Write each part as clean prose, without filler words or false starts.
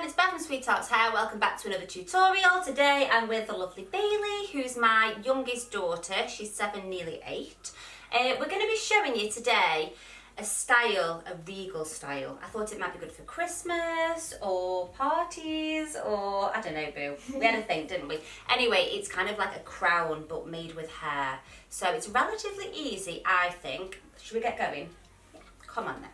everyone, it's Beth from SweetHearts here. Welcome back to another tutorial. Today I'm with the lovely Bailey, who's my youngest daughter. She's 7, nearly 8. We're going to be showing you today a style, a regal style. I thought it might be good for Christmas or parties or, I don't know, boo. We had a thing, didn't we? Anyway, it's kind of like a crown but made with hair. So it's relatively easy, I think. Should we get going? Yeah. Come on then.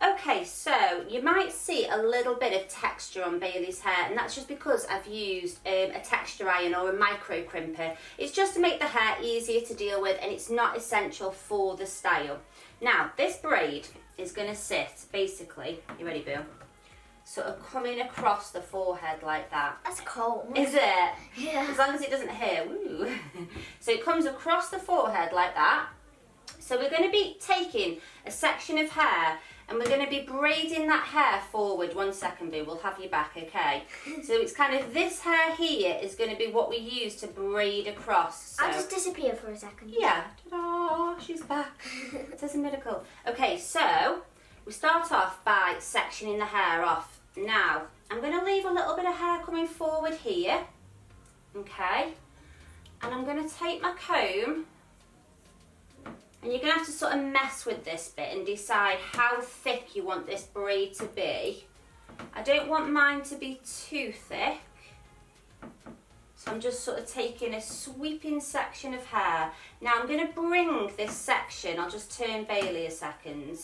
Okay, so you might see a little bit of texture on Bailey's hair, and that's just because I've used a texture iron or a micro crimper. It's just to make the hair easier to deal with, and it's not essential for the style. Now, this braid is going to sit basically, you ready, boo? Sort of coming across the forehead like that. That's cold. Is it? Yeah. As long as it doesn't hurt. Woo. So it comes across the forehead like that. So we're going to be taking a section of hair and we're going to be braiding that hair forward. 1 second, boo, we'll have you back, okay? So it's kind of this hair here is going to be what we use to braid across. So. I'll just disappear for a second. Yeah. Ta-da, she's back. It says a miracle. Okay, so we start off by sectioning the hair off. Now, I'm going to leave a little bit of hair coming forward here, okay? And I'm going to take my comb. And you're going to have to sort of mess with this bit and decide how thick you want this braid to be. I don't want mine to be too thick. So I'm just sort of taking a sweeping section of hair. Now I'm going to bring this section, I'll just turn Bailey a second.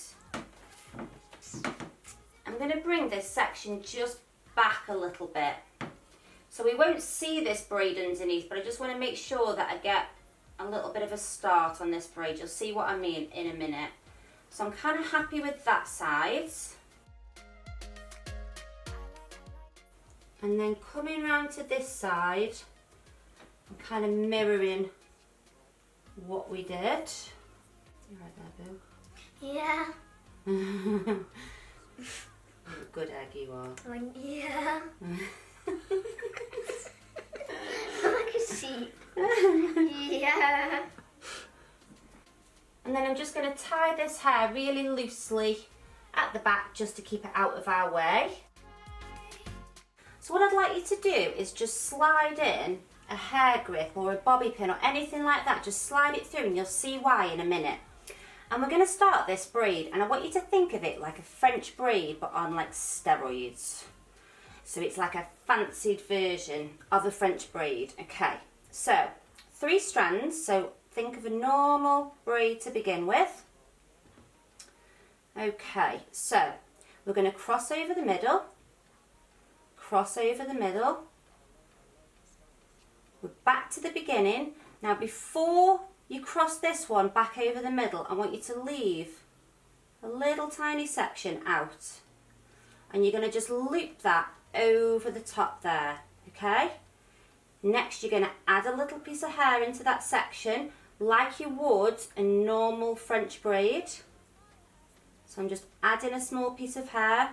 I'm going to bring this section just back a little bit. So we won't see this braid underneath, but I just want to make sure that I get a little bit of a start on this braid. You'll see what I mean in a minute. So I'm kind of happy with that side. And then coming round to this side, I'm kind of mirroring what we did. You right there, boo? Yeah. Good egg you are. Yeah. Like a sheep. Yeah. And then I'm just going to tie this hair really loosely at the back just to keep it out of our way. So what I'd like you to do is just slide in a hair grip or a bobby pin or anything like that. Just slide it through and you'll see why in a minute. And we're going to start this braid, and I want you to think of it like a French braid but on like steroids. So it's like a fancied version of a French braid. Okay, so 3 strands, so think of a normal braid to begin with. Okay, so we're going to cross over the middle, cross over the middle. We're back to the beginning. Now before you cross this one back over the middle, I want you to leave a little tiny section out. And you're going to just loop that over the top there, okay? Next you're going to add a little piece of hair into that section like you would a normal French braid. So I'm just adding a small piece of hair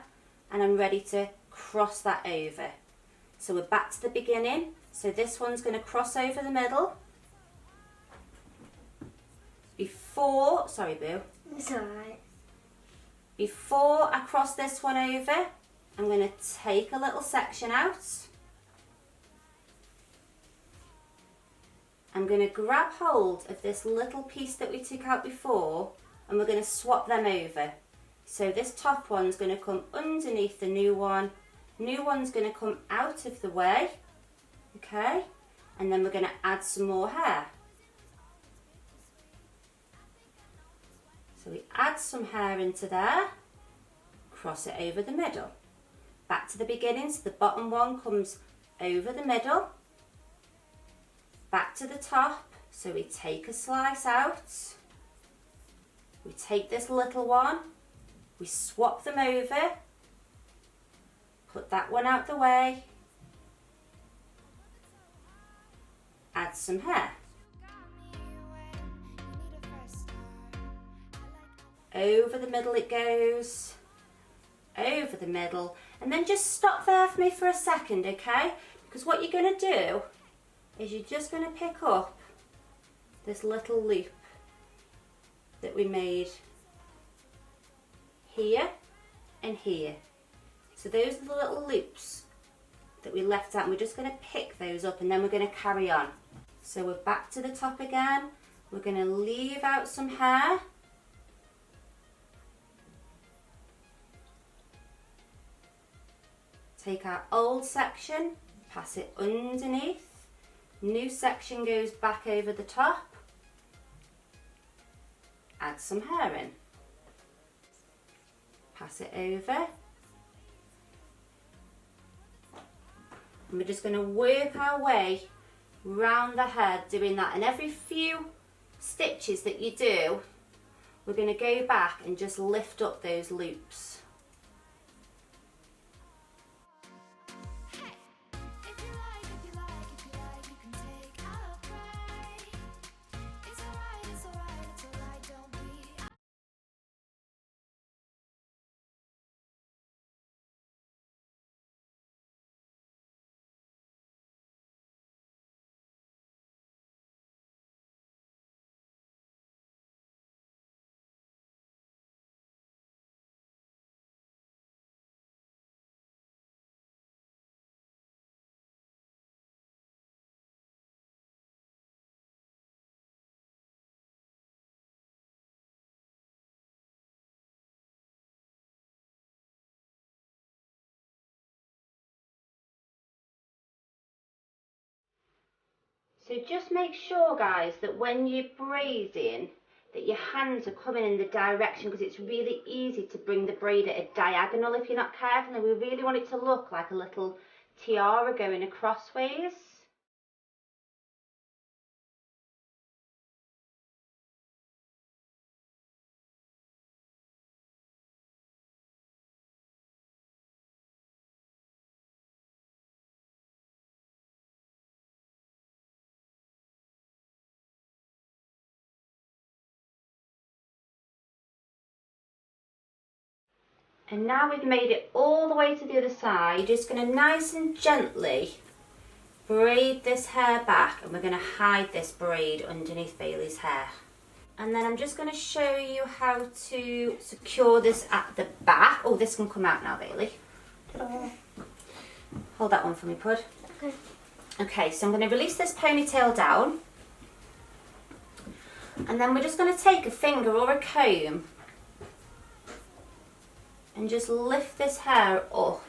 and I'm ready to cross that over. So we're back to the beginning. So this one's going to cross over the middle. Sorry boo. It's alright. Before I cross this one over, I'm going to take a little section out. I'm going to grab hold of this little piece that we took out before and we're going to swap them over. So this top one's going to come underneath the new one. New one's going to come out of the way. Okay? And then we're going to add some more hair. So we add some hair into there, cross it over the middle. Back to the beginning, so the bottom one comes over the middle, back to the top, so we take a slice out, we take this little one, we swap them over, put that one out the way, add some hair. Over the middle it goes, over the middle, and then just stop there for me for a second, okay? Because what you're going to do is you're just going to pick up this little loop that we made here and here. So those are the little loops that we left out, and we're just going to pick those up and then we're going to carry on. So we're back to the top again. We're going to leave out some hair. Take our old section, pass it underneath. New section goes back over the top. Add some hair in. Pass it over. And we're just going to work our way round the head doing that, and every few stitches that you do, we're going to go back and just lift up those loops. So just make sure, guys, that when you're braiding, that your hands are coming in the direction, because it's really easy to bring the braid at a diagonal if you're not careful, and we really want it to look like a little tiara going acrossways. And now we've made it all the way to the other side, you're just going to nice and gently braid this hair back, and we're going to hide this braid underneath Bailey's hair. And then I'm just going to show you how to secure this at the back. Oh, this can come out now, Bailey. Hold that one for me, Pud. Okay. Okay, so I'm going to release this ponytail down. And then we're just going to take a finger or a comb and just lift this hair up.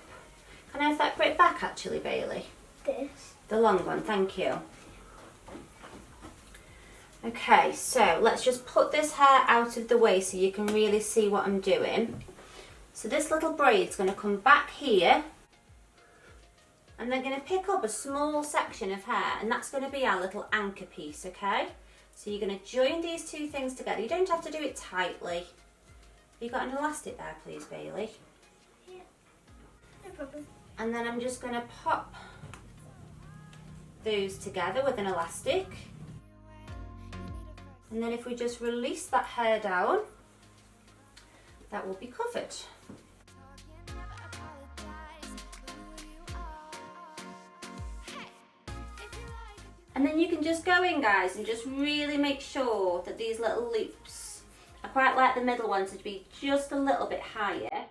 Can I have that bit back actually, Bailey? This. The long one, thank you. Okay, so let's just put this hair out of the way so you can really see what I'm doing. So this little braid's going to come back here, and they're going to pick up a small section of hair, and that's going to be our little anchor piece, okay? So you're going to join these two things together. You don't have to do it tightly. You got an elastic there, please, Bailey? Yeah, no problem. And then I'm just going to pop those together with an elastic. And then if we just release that hair down, that will be covered. And then you can just go in, guys, and just really make sure that these little loops, I quite like the middle ones to be just a little bit higher.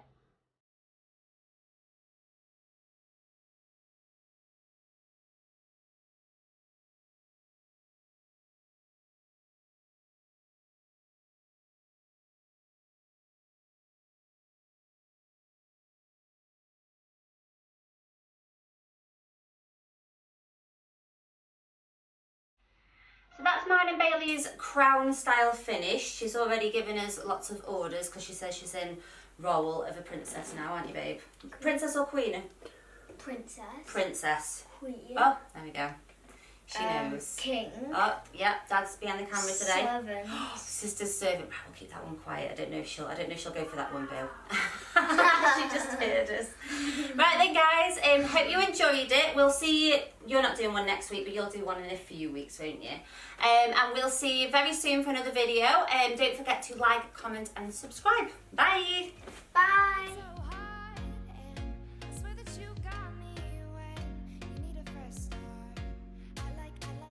So that's mine and Bailey's crown style finish. She's already given us lots of orders because she says she's in role of a princess now, aren't you, babe? Princess or queen? Princess. Princess. Queen. Oh, there we go. She knows. King. Oh, yeah, Dad's behind the camera today. Servant. Sister's servant. Right, we'll keep that one quiet. I don't know if she'll go for that one, Bill. She just heard us. Right then, guys. Hope you enjoyed it. We'll see. You're not doing one next week, but you'll do one in a few weeks, won't you? And we'll see you very soon for another video. Don't forget to like, comment, and subscribe. Bye. Bye.